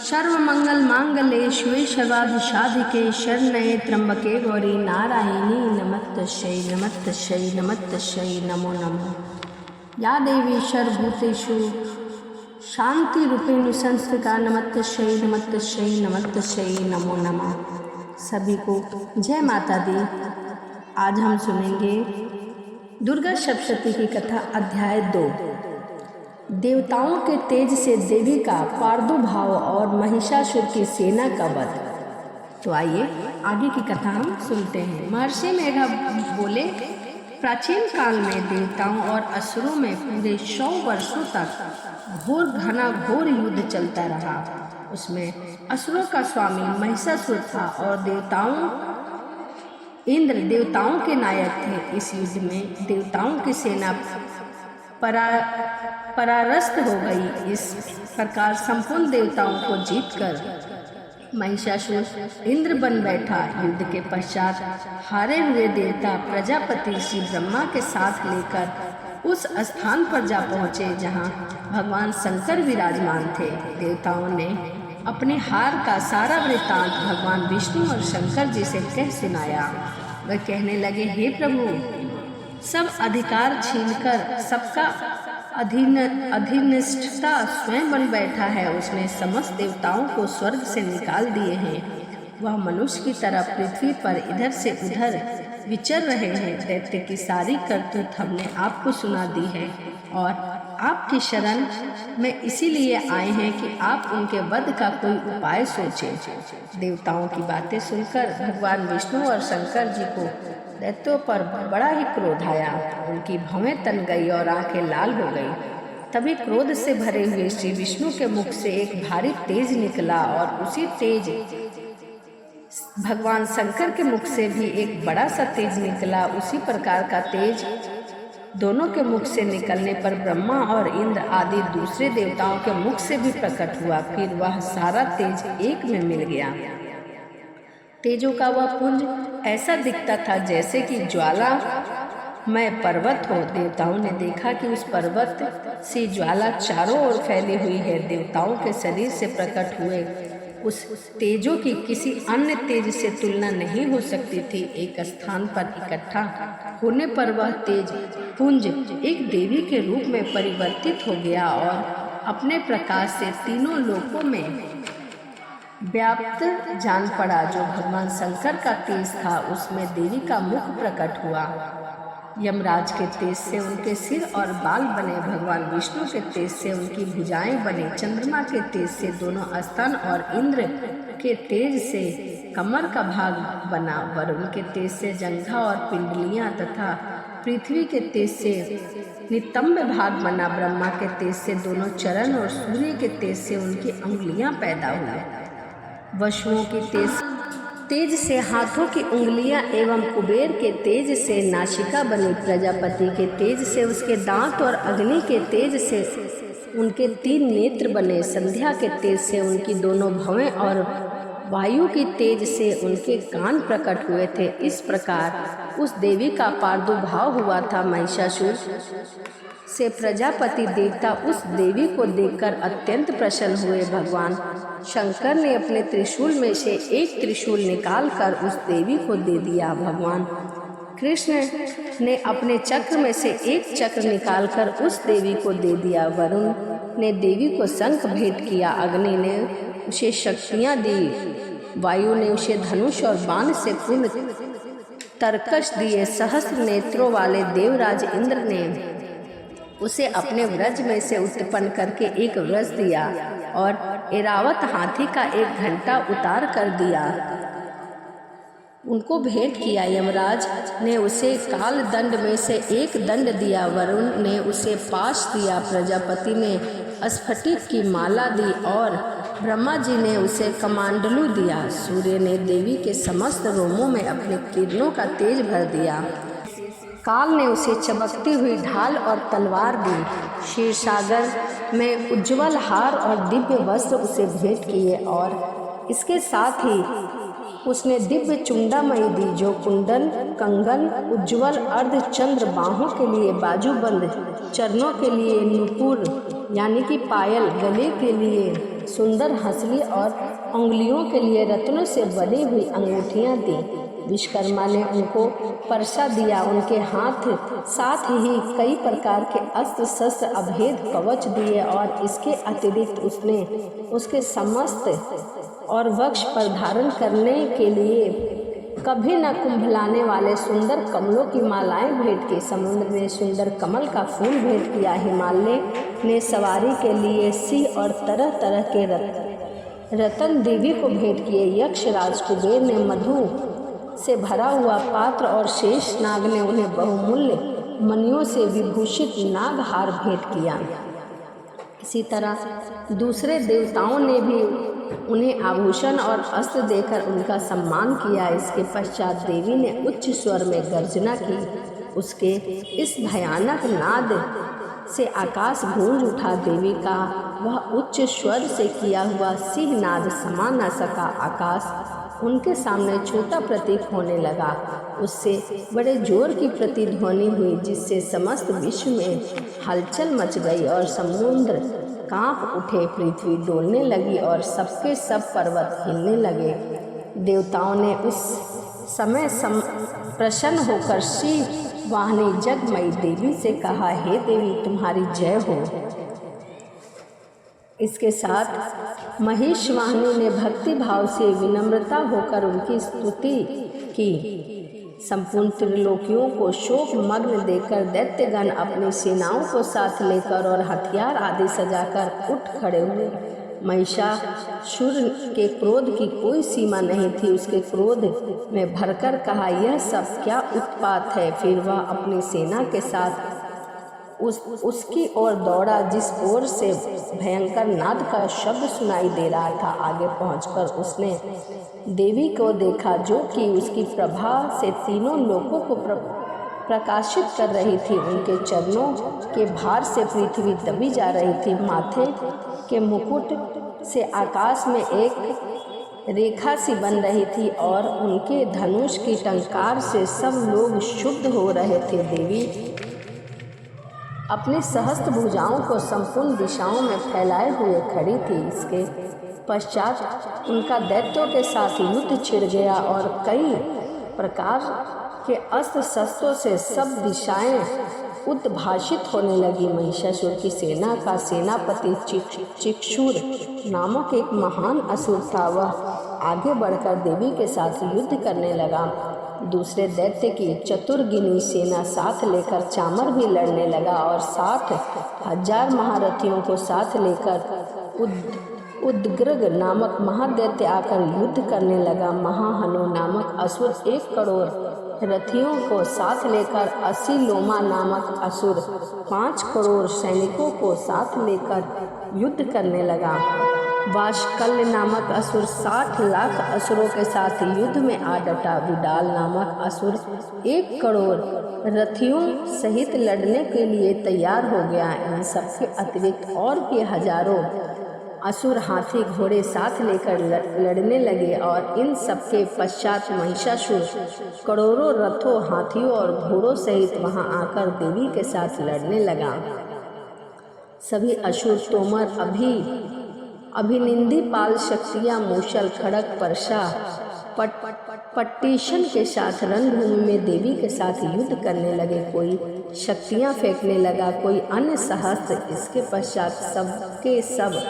सर्वमंगल मांगल्ये शिवे सर्वार्थ साधिके शरण्ये त्र्यंबके गौरी नारायणी नमस्तस्यै नमस्तस्यै नमस्तस्यै नमो नमः। या देवी सर्वभूतेषु शांतिरूपिणी संस्थिता नमस्तस्यै नमस्तस्यै नमस्तस्यै नमो नमः। सभी को जय माता दी। आज हम सुनेंगे दुर्गा सप्तशती की कथा अध्याय 2। देवताओं के तेज से देवी का प्रादुर्भाव और महिषासुर की सेना का वध। तो आइए आगे की कथा हम सुनते हैं। महर्षि मेघा बोले, प्राचीन काल में देवताओं और असुरों में पूरे 100 वर्षों तक घना घोर युद्ध चलता रहा। उसमें असुरों का स्वामी महिषासुर था और इंद्र देवताओं के नायक थे। इस युद्ध में देवताओं की सेना परास्त हो गई। इस प्रकार संपूर्ण देवताओं को जीतकर महिषासुर इंद्र बन बैठा। युद्ध के पश्चात हारे हुए देवता प्रजापति श्री ब्रह्मा के साथ लेकर उस स्थान पर जा पहुँचे जहाँ भगवान शंकर विराजमान थे। देवताओं ने अपने हार का सारा वृत्तांत भगवान विष्णु और शंकर जी से कह सुनाया। वह कहने लगे, हे प्रभु, सब अधिकार छीनकर सबका अधिनिष्ठता स्वयं बन बैठा है। उसने समस्त देवताओं को स्वर्ग से निकाल दिए हैं। वह मनुष्य की तरह पृथ्वी पर इधर से उधर विचर रहे हैं। दैत्य की सारी करतूत हमने आपको सुना दी है और आपकी शरण में इसीलिए आए हैं कि आप उनके वध का कोई उपाय सोचें। देवताओं की बातें सुनकर भगवान विष्णु और शंकर जी को दैत्यों पर बड़ा ही क्रोध आया। उनकी भवें तन गई और आंखें लाल हो गई। तभी क्रोध से भरे हुए श्री विष्णु के मुख से एक भारी तेज निकला और उसी तेज भगवान शंकर के मुख से भी एक बड़ा सा तेज निकला। उसी प्रकार का तेज दोनों के मुख से निकलने पर ब्रह्मा और इंद्र आदि दूसरे देवताओं के मुख से भी प्रकट हुआ। फिर वह सारा तेज एक में मिल गया। तेजों का वह पुंज ऐसा दिखता था जैसे कि ज्वाला में पर्वत हो। देवताओं ने देखा कि उस पर्वत से ज्वाला चारों ओर फैली हुई है। देवताओं के शरीर से प्रकट हुए उस तेजों की किसी अन्य तेज से तुलना नहीं हो सकती थी। एक स्थान पर इकट्ठा होने पर वह तेज पुंज एक देवी के रूप में परिवर्तित हो गया और अपने प्रकाश से तीनों लोकों में व्याप्त जान पड़ा। जो भगवान शंकर का तेज था उसमें देवी का मुख प्रकट हुआ। यमराज के तेज से उनके सिर और बाल बने। भगवान विष्णु के तेज से उनकी भुजाएं बने। चंद्रमा के तेज से दोनों स्तन और इंद्र के तेज से कमर का भाग बना। वरुण के तेज से जंघा और पिंडलियां तथा पृथ्वी के तेज से नितंब भाग बना। ब्रह्मा के तेज से दोनों चरण और सूर्य के तेज से उनकी अंगुलियां पैदा हुई। वसुओं की तेज से हाथों की उंगलियां एवं कुबेर के तेज से नासिका बनी। प्रजापति के तेज से उसके दांत और अग्नि के तेज से उनके 3 नेत्र बने। संध्या के तेज से उनकी दोनों भवें और वायु की तेज से उनके कान प्रकट हुए थे। इस प्रकार उस देवी का प्रादुर्भाव हुआ था। महिषासुर से प्रजापति देवता उस देवी को देखकर अत्यंत प्रसन्न हुए। भगवान शंकर ने अपने त्रिशूल में से एक त्रिशूल निकालकर उस देवी को दे दिया। भगवान कृष्ण ने अपने चक्र में से एक चक्र निकालकर उस देवी को दे दिया। वरुण ने देवी को शंख भेंट किया। अग्नि ने उसे शक्तियाँ दी। वायु ने उसे धनुष और बाण से पूर्ण तरकश दिए। सहस्त्र नेत्रों वाले देवराज इंद्र ने उसे अपने व्रज में से उत्पन्न करके एक व्रज दिया और ऐरावत हाथी का एक घंटा उतार कर दिया। उनको भेंट किया। यमराज ने उसे काल दंड में से एक दंड दिया। वरुण ने उसे पाश दिया। प्रजापति ने स्फटिक की माला दी और ब्रह्मा जी ने उसे कमांडलू दिया। सूर्य ने देवी के समस्त रोमों में अपने किरणों का तेज भर दिया। काल ने उसे चमकती हुई ढाल और तलवार दी। क्षीरसागर में उज्ज्वल हार और दिव्य वस्त्र उसे भेंट किए और इसके साथ ही उसने दिव्य चुंडामणि दी, जो कुंडल, कंगन, उज्ज्वल अर्धचंद्र, बाहों के लिए बाजूबंद, चरणों के लिए नुपुर, यानी कि पायल, गले के लिए सुंदर हंसली और उंगलियों के लिए रत्नों से बनी हुई अंगूठियां दी। विश्वकर्मा ने उनको परसा दिया। उनके साथ ही कई प्रकार के अस्त्र शस्त्र, अभेद कवच दिए और इसके अतिरिक्त उसने उसके समस्त और वक्ष पर धारण करने के लिए कभी न कुंभलाने वाले सुंदर कमलों की मालाएं भेंट की। समुद्र ने सुंदर कमल का फूल भेंट किया। हिमालय ने सवारी के लिए सिंह और तरह तरह के रतन देवी को भेंट किए। यक्षराज कुबेर ने मधु से भरा हुआ पात्र और शेष नाग ने उन्हें बहुमूल्य मणियों से विभूषित नागहार भेंट किया। इसी तरह दूसरे देवताओं ने भी उन्हें आभूषण और अस्त्र देकर उनका सम्मान किया। इसके पश्चात देवी ने उच्च स्वर में गर्जना की। उसके इस भयानक नाद से आकाश गूंज उठा। देवी का वह उच्च स्वर से किया हुआ सिंह नाद समा न सका। आकाश उनके सामने छोटा प्रतीक होने लगा। उससे बड़े जोर की प्रतिध्वनि हुई, जिससे समस्त विश्व में हलचल मच गई और समुद्र कांप उठे, पृथ्वी डोलने लगी और सबके सब पर्वत हिलने लगे। देवताओं ने उस समय प्रसन्न होकर श्री वाहिनी जगमयी देवी से कहा, हे देवी, तुम्हारी जय हो। इसके साथ महिष वाहिनी ने भक्ति भाव से विनम्रता होकर उनकी स्तुति की। संपूर्ण त्रिलोकियों को शोक मग्न देखकर दैत्यगण अपनी सेनाओं को साथ लेकर और हथियार आदि सजाकर उठ खड़े हुए। महिषासुर के क्रोध की कोई सीमा नहीं थी। उसके क्रोध में भरकर कहा, यह सब क्या उत्पात है। फिर वह अपनी सेना के साथ उसकी ओर दौड़ा, जिस ओर से भयंकर नाद का शब्द सुनाई दे रहा था। आगे पहुंचकर उसने देवी को देखा, जो कि उसकी प्रभा से तीनों लोकों को प्रकाशित कर रही थी। उनके चरणों के भार से पृथ्वी दबी जा रही थी। माथे के मुकुट से आकाश में एक रेखा सी बन रही थी और उनके धनुष की टंकार से सब लोग शुद्ध हो रहे थे। देवी अपनी सहस्त्र भुजाओं को संपूर्ण दिशाओं में फैलाए हुए खड़ी थी। इसके पश्चात उनका दैत्यों के साथ युद्ध छिड़ गया और कई प्रकार के अस्त्र शस्त्रों से सब दिशाएं उद्भाषित होने लगी। महिषासुर की सेना का सेनापति चिक्षुर नामक एक महान असुर था। वह आगे बढ़कर देवी के साथ युद्ध करने लगा। दूसरे दैत्य की चतुर्गिनी सेना साथ लेकर चामर भी लड़ने लगा और 60,000 महारथियों को साथ लेकर उद्ग्रग नामक महादैत्य आकर युद्ध करने लगा। महाहनु नामक असुर 1 करोड़ रथियों को साथ लेकर, असीलोमा नामक असुर 5 करोड़ सैनिकों को साथ लेकर युद्ध करने लगा। वाशकल्य नामक असुर 60 लाख असुरों के साथ युद्ध में आ डटा। विडाल नामक असुर 1 करोड़ रथियों सहित लड़ने के लिए तैयार हो गया। इन सबके अतिरिक्त और भी हजारों असुर हाथी घोड़े साथ लेकर लड़ने लगे और इन सबके पश्चात महिषासुर करोड़ों रथों, हाथियों और घोड़ों सहित वहां आकर देवी के साथ लड़ने लगा। सभी असुर तोमर, अभिनिंदी, पाल, शक्तियाँ, मूषल, खड़ग, परशा, पट्टीशन के साथ रणभूमि में देवी के साथ युद्ध करने लगे। कोई शक्तियाँ फेंकने लगा, कोई अन्य सहस्त्र। इसके पश्चात सबके सब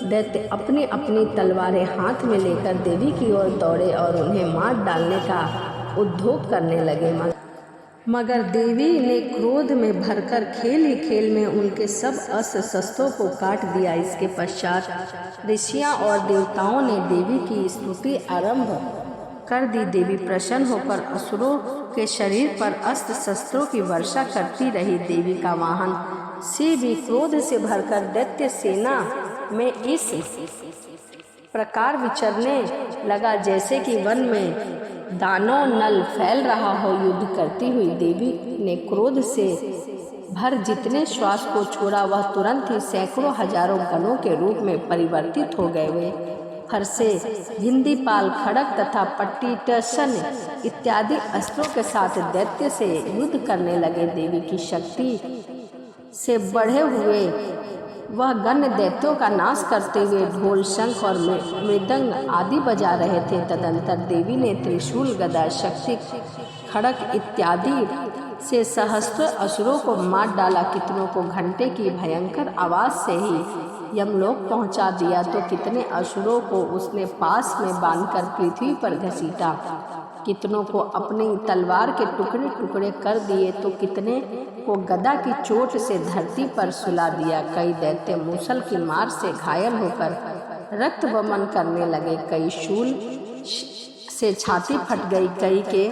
दैत्य अपनी अपनी तलवारें हाथ में लेकर देवी की ओर दौड़े और उन्हें मार डालने का उद्योग करने लगे। मगर देवी ने क्रोध में भरकर खेल ही खेल में उनके सब अस्त्र शस्त्रों को काट दिया। इसके पश्चात ऋषियां और देवताओं ने देवी की स्तुति आरंभ कर दी। देवी प्रसन्न होकर असुरों के शरीर पर अस्त्र शस्त्रों की वर्षा करती रही। देवी का वाहन सिंह भी क्रोध से भरकर दैत्य सेना में इस प्रकार विचरने लगा, जैसे कि वन में दानव नल फैल रहा हो। युद्ध करती हुई देवी ने क्रोध से भर जितने श्वास को छोड़ा, वह तुरंत ही सैकड़ों हजारों गणों के रूप में परिवर्तित हो गए। वे फरसे, हिंदीपाल, खड़ग तथा पट्टीटसन इत्यादि अस्त्रों के साथ दैत्य से युद्ध करने लगे। देवी की शक्ति से बढ़े हुए वह गण दैत्यों का नाश करते हुए ढोल, शंख और मृदंग आदि बजा रहे थे। तदंतर देवी ने त्रिशूल, गदा, शक्ति, खड़ग इत्यादि से सहस्त्र असुरों को मार डाला। कितनों को घंटे की भयंकर आवाज से ही यमलोक पहुंचा दिया, तो कितने असुरों को उसने पास में बांधकर पृथ्वी पर घसीटा। कितनों को अपनी तलवार के टुकड़े टुकड़े कर दिए, तो कितने को गदा की चोट से धरती पर सुला दिया। कई दैत्य मूसल की मार से घायल होकर रक्त वमन करने लगे। कई शूल से छाती फट गई, कई के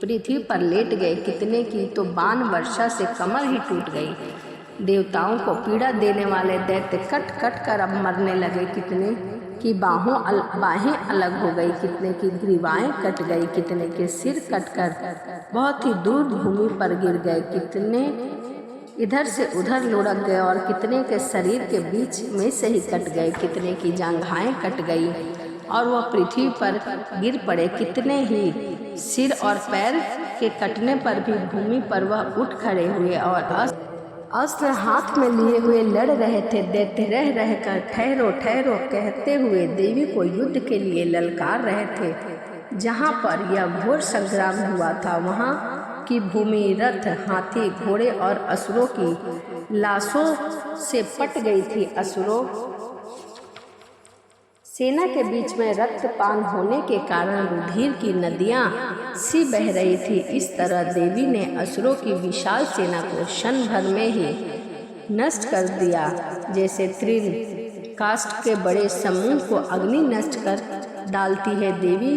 पृथ्वी पर लेट गए, कितने की तो बाण वर्षा से कमर ही टूट गई। देवताओं को पीड़ा देने वाले दैत्य कट कट कर अब मरने लगे। कितने की बाहें अलग हो गई, कितने की ग्रीवाएं कट गई, कितने के सिर कटकर बहुत ही दूर भूमि पर गिर गए, कितने इधर से उधर लुढ़क गए और कितने के शरीर के बीच में से ही कट गए। कितने की जांघाएं कट गई और वह पृथ्वी पर गिर पड़े। कितने ही सिर और पैर के कटने पर भी भूमि पर वह उठ खड़े हुए और अस्त्र हाथ में लिए हुए लड़ रहे थे। दैत्य रह रहकर ठहरो ठहरो कहते हुए देवी को युद्ध के लिए ललकार रहे थे। जहाँ पर यह घोर संग्राम हुआ था, वहाँ की भूमि रथ, हाथी, घोड़े और असुरों की लाशों से पट गई थी। असुरों सेना के बीच में रक्तपान होने के कारण रुधिर की नदियां सी बह रही थी। इस तरह देवी ने असुरों की विशाल सेना को क्षण भर में ही नष्ट कर दिया। जैसे तृण काष्ठ के बड़े समूह को अग्नि नष्ट कर डालती है, देवी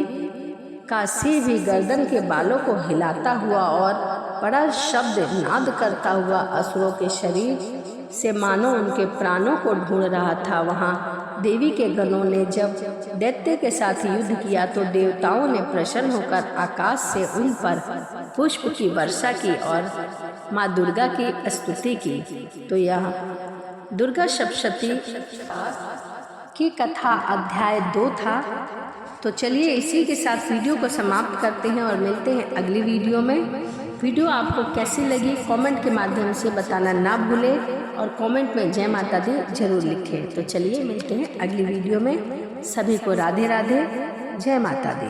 का सिर भी गर्दन के बालों को हिलाता हुआ और बड़ा शब्द नाद करता हुआ असुरों के शरीर से मानो उनके प्राणों को ढूंढ रहा था। वहाँ देवी के गणों ने जब दैत्य के साथ युद्ध किया तो देवताओं ने प्रसन्न होकर आकाश से उन पर पुष्प की वर्षा की और माँ दुर्गा की स्तुति की। तो यह दुर्गा सप्तशती की कथा अध्याय 2 था। तो चलिए इसी के साथ वीडियो को समाप्त करते हैं और मिलते हैं अगली वीडियो में। वीडियो आपको कैसी लगी कमेंट के माध्यम से बताना ना भूलें और कमेंट में जय माता दी जरूर लिखें। तो चलिए मिलते हैं अगली वीडियो में। सभी को राधे राधे, जय माता दी।